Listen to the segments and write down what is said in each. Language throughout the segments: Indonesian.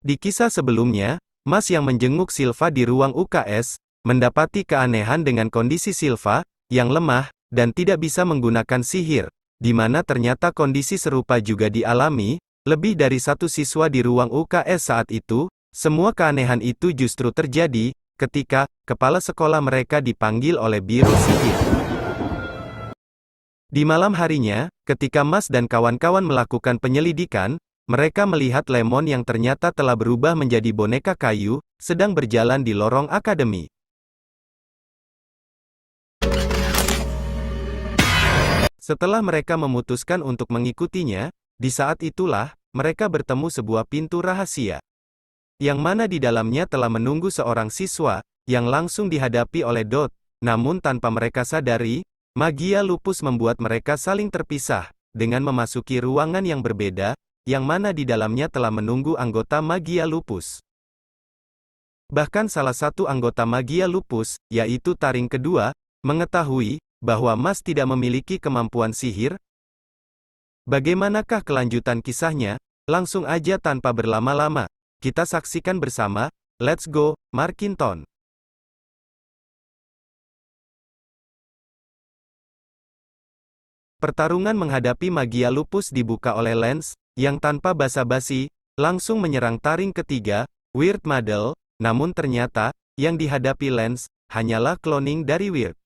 Di kisah sebelumnya, Mas yang menjenguk Silva di ruang UKS, mendapati keanehan dengan kondisi Silva, yang lemah, dan tidak bisa menggunakan sihir, di mana ternyata kondisi serupa juga dialami, lebih dari satu siswa di ruang UKS saat itu. Semua keanehan itu justru terjadi, ketika kepala sekolah mereka dipanggil oleh Biro Sihir. Di malam harinya, ketika Mas dan kawan-kawan melakukan penyelidikan, mereka melihat Lemon yang ternyata telah berubah menjadi boneka kayu, sedang berjalan di lorong akademi. Setelah mereka memutuskan untuk mengikutinya, di saat itulah, mereka bertemu sebuah pintu rahasia, yang mana di dalamnya telah menunggu seorang siswa, yang langsung dihadapi oleh Dot. Namun tanpa mereka sadari, magia lupus membuat mereka saling terpisah, dengan memasuki ruangan yang berbeda, yang mana di dalamnya telah menunggu anggota magia lupus. Bahkan salah satu anggota magia lupus, yaitu Taring kedua, mengetahui, bahwa Mas tidak memiliki kemampuan sihir. Bagaimanakah kelanjutan kisahnya? Langsung aja tanpa berlama-lama, kita saksikan bersama. Let's go, Markinton. Pertarungan menghadapi magia lupus dibuka oleh Lance, yang tanpa basa-basi, langsung menyerang Taring ketiga, Weird Model. Namun ternyata, yang dihadapi Lance, hanyalah cloning dari Weird.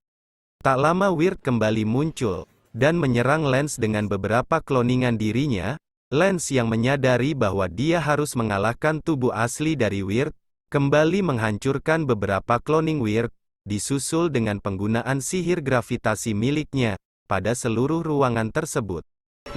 Tak lama Weird kembali muncul, dan menyerang Lance dengan beberapa kloningan dirinya. Lance yang menyadari bahwa dia harus mengalahkan tubuh asli dari Weird, kembali menghancurkan beberapa cloning Weird, disusul dengan penggunaan sihir gravitasi miliknya, pada seluruh ruangan tersebut.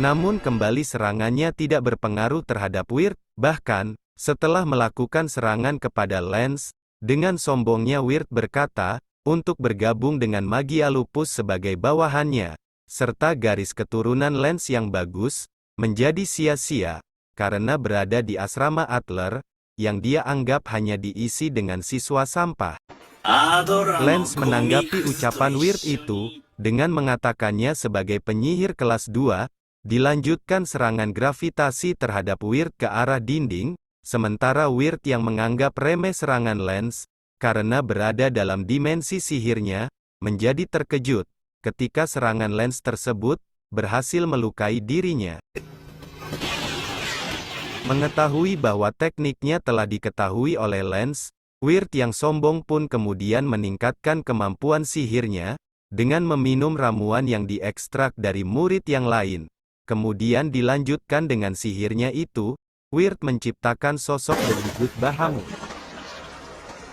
Namun kembali serangannya tidak berpengaruh terhadap Weird, bahkan, setelah melakukan serangan kepada Lance, dengan sombongnya Weird berkata, untuk bergabung dengan magia lupus sebagai bawahannya, serta garis keturunan Lance yang bagus, menjadi sia-sia, karena berada di asrama Adler, yang dia anggap hanya diisi dengan siswa sampah. Lance menanggapi ucapan Weird itu, dengan mengatakannya sebagai penyihir kelas 2, dilanjutkan serangan gravitasi terhadap Weird ke arah dinding, sementara Weird yang menganggap remeh serangan Lance, karena berada dalam dimensi sihirnya, menjadi terkejut, ketika serangan Lance tersebut, berhasil melukai dirinya. Mengetahui bahwa tekniknya telah diketahui oleh Lance, Weird yang sombong pun kemudian meningkatkan kemampuan sihirnya, dengan meminum ramuan yang diekstrak dari murid yang lain. Kemudian dilanjutkan dengan sihirnya itu, Weird menciptakan sosok berwujud Bahamut.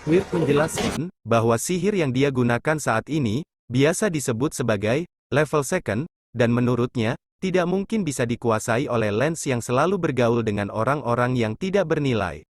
Weird menjelaskan, bahwa sihir yang dia gunakan saat ini, biasa disebut sebagai level second, dan menurutnya, tidak mungkin bisa dikuasai oleh Lance yang selalu bergaul dengan orang-orang yang tidak bernilai.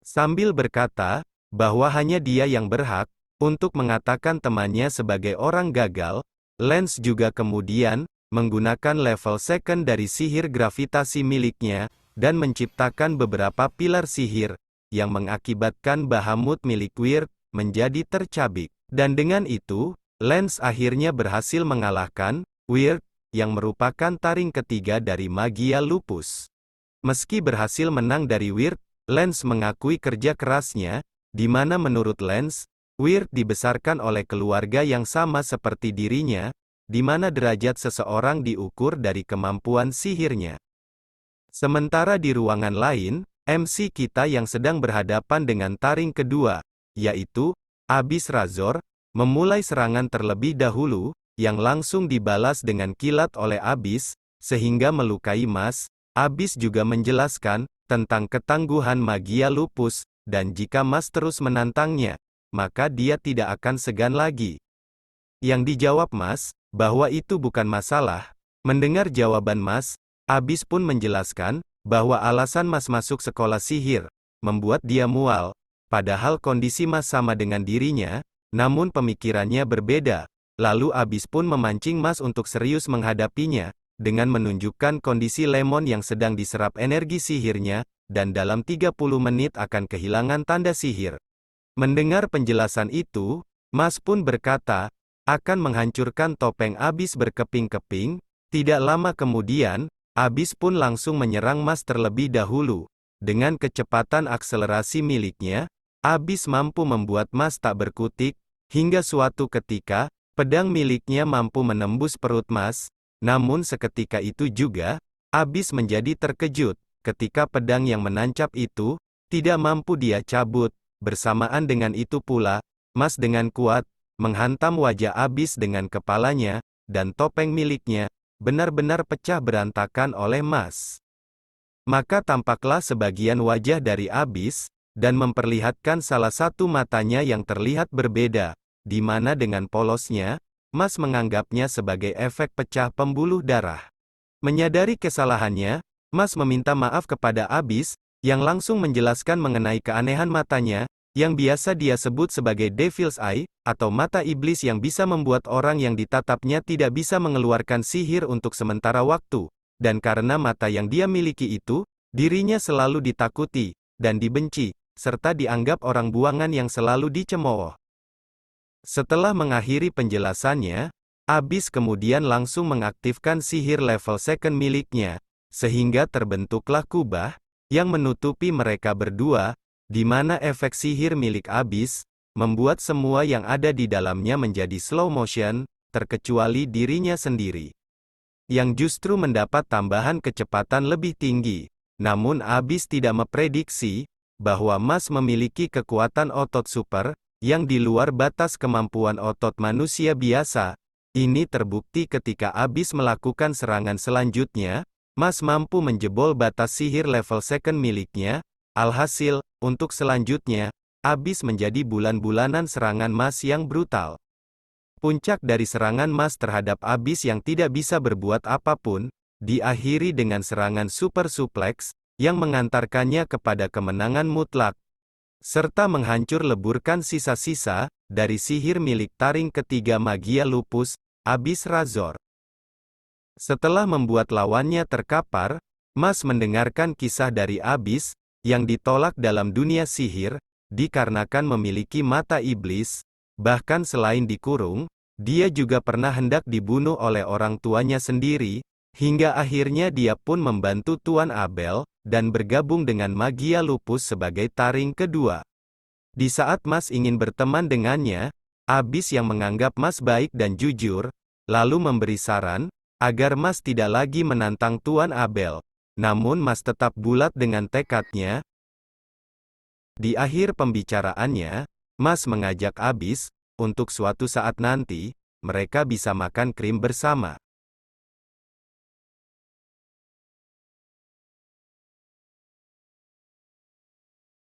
Sambil berkata, bahwa hanya dia yang berhak, untuk mengatakan temannya sebagai orang gagal, Lance juga kemudian, menggunakan level second dari sihir gravitasi miliknya, dan menciptakan beberapa pilar sihir, yang mengakibatkan Bahamut milik Weird, menjadi tercabik. Dan dengan itu, Lance akhirnya berhasil mengalahkan Weird, yang merupakan taring ketiga dari magia lupus. Meski berhasil menang dari Weird, Lance mengakui kerja kerasnya, di mana menurut Lance, Weird dibesarkan oleh keluarga yang sama seperti dirinya, di mana derajat seseorang diukur dari kemampuan sihirnya. Sementara di ruangan lain, MC kita yang sedang berhadapan dengan taring kedua, yaitu Abyss Razor, memulai serangan terlebih dahulu, yang langsung dibalas dengan kilat oleh Abyss, sehingga melukai Mas. Abyss juga menjelaskan, tentang ketangguhan magia lupus, dan jika Mas terus menantangnya, maka dia tidak akan segan lagi. Yang dijawab Mas, bahwa itu bukan masalah. Mendengar jawaban Mas, Abyss pun menjelaskan, bahwa alasan Mas masuk sekolah sihir, membuat dia mual, padahal kondisi Mas sama dengan dirinya, namun pemikirannya berbeda. Lalu Abyss pun memancing Mas untuk serius menghadapinya, dengan menunjukkan kondisi Lemon yang sedang diserap energi sihirnya, dan dalam 30 menit akan kehilangan tanda sihir. Mendengar penjelasan itu, Mas pun berkata, akan menghancurkan topeng Abyss berkeping-keping. Tidak lama kemudian, Abyss pun langsung menyerang Mas terlebih dahulu, Dengan kecepatan akselerasi miliknya, Abyss mampu membuat Mas tak berkutik, hingga suatu ketika, pedang miliknya mampu menembus perut Mas. Namun seketika itu juga, Abyss menjadi terkejut, ketika pedang yang menancap itu, tidak mampu dia cabut. Bersamaan dengan itu pula, Mas dengan kuat, menghantam wajah Abyss dengan kepalanya, dan topeng miliknya, benar-benar pecah berantakan oleh Mas. Maka tampaklah sebagian wajah dari Abyss, dan memperlihatkan salah satu matanya yang terlihat berbeda, di mana dengan polosnya, Mas menganggapnya sebagai efek pecah pembuluh darah. Menyadari kesalahannya, Mas meminta maaf kepada Abyss, yang langsung menjelaskan mengenai keanehan matanya, yang biasa dia sebut sebagai Devil's Eye, atau mata iblis yang bisa membuat orang yang ditatapnya tidak bisa mengeluarkan sihir untuk sementara waktu. Dan karena mata yang dia miliki itu, dirinya selalu ditakuti, dan dibenci, serta dianggap orang buangan yang selalu dicemooh. Setelah mengakhiri penjelasannya, Abyss kemudian langsung mengaktifkan sihir level second miliknya, sehingga terbentuklah kubah, yang menutupi mereka berdua, di mana efek sihir milik Abyss, membuat semua yang ada di dalamnya menjadi slow motion, terkecuali dirinya sendiri, yang justru mendapat tambahan kecepatan lebih tinggi. Namun Abyss tidak memprediksi, bahwa Mas memiliki kekuatan otot super, yang di luar batas kemampuan otot manusia biasa. Ini terbukti ketika Abyss melakukan serangan selanjutnya, Mas mampu menjebol batas sihir level second miliknya. Alhasil, untuk selanjutnya, Abyss menjadi bulan-bulanan serangan Mas yang brutal. Puncak dari serangan Mas terhadap Abyss yang tidak bisa berbuat apapun, diakhiri dengan serangan super suplex, yang mengantarkannya kepada kemenangan mutlak, serta menghancur leburkan sisa-sisa, dari sihir milik taring ketiga magia lupus, Abyss Razor. Setelah membuat lawannya terkapar, Mas mendengarkan kisah dari Abyss, yang ditolak dalam dunia sihir, dikarenakan memiliki mata iblis. Bahkan selain dikurung, dia juga pernah hendak dibunuh oleh orang tuanya sendiri, hingga akhirnya dia pun membantu Tuan Abel, dan bergabung dengan magia lupus sebagai taring kedua. Di saat Mas ingin berteman dengannya, Abyss yang menganggap Mas baik dan jujur, lalu memberi saran, agar Mas tidak lagi menantang Tuan Abel. Namun Mas tetap bulat dengan tekadnya. Di akhir pembicaraannya, Mas mengajak Abyss, untuk suatu saat nanti, mereka bisa makan krim bersama.